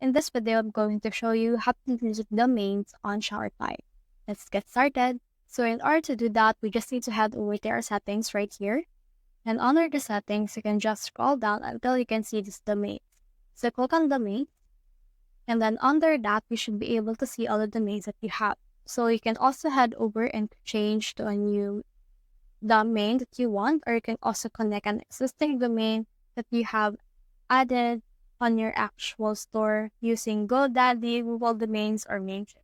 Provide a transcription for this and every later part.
In this video, I'm going to show you how to delete domains on Shopify. Let's get started. So in order to do that, we just need to head over to our settings right here. And under the settings, you can just scroll down until you can see this domain. So click on domain. And then under that, we should be able to see all the domains that you have. So you can also head over and change to a new domain that you want, or you can also connect an existing domain that you have added on your actual store using GoDaddy, Google Domains, or Mailchimp.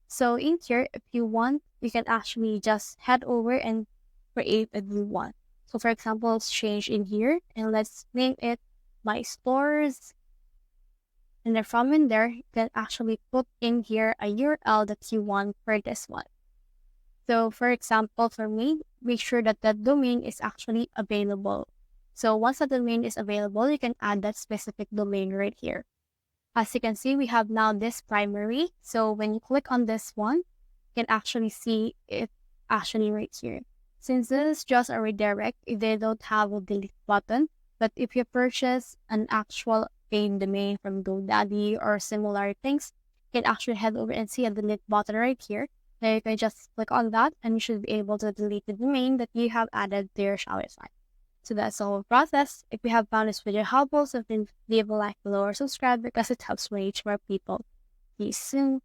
So in here, if you want, you can actually just head over and create a new one. So for example, let's change in here and let's name it My Stores. And then from in there, you can actually put in here a URL that you want for this one. So for example, for me, make sure that the domain is actually available. So once the domain is available, you can add that specific domain right here. As you can see, we have now this primary. So when you click on this one, you can actually see it actually right here. Since this is just a redirect, they don't have a delete button. But if you purchase an actual paid domain from GoDaddy or similar things, you can actually head over and see a delete button right here. Then you can just click on that and you should be able to delete the domain that you have added to your Shopify. So that's the whole process. If you have found this video helpful, so then leave a like below or subscribe because it helps reach more people. See you soon.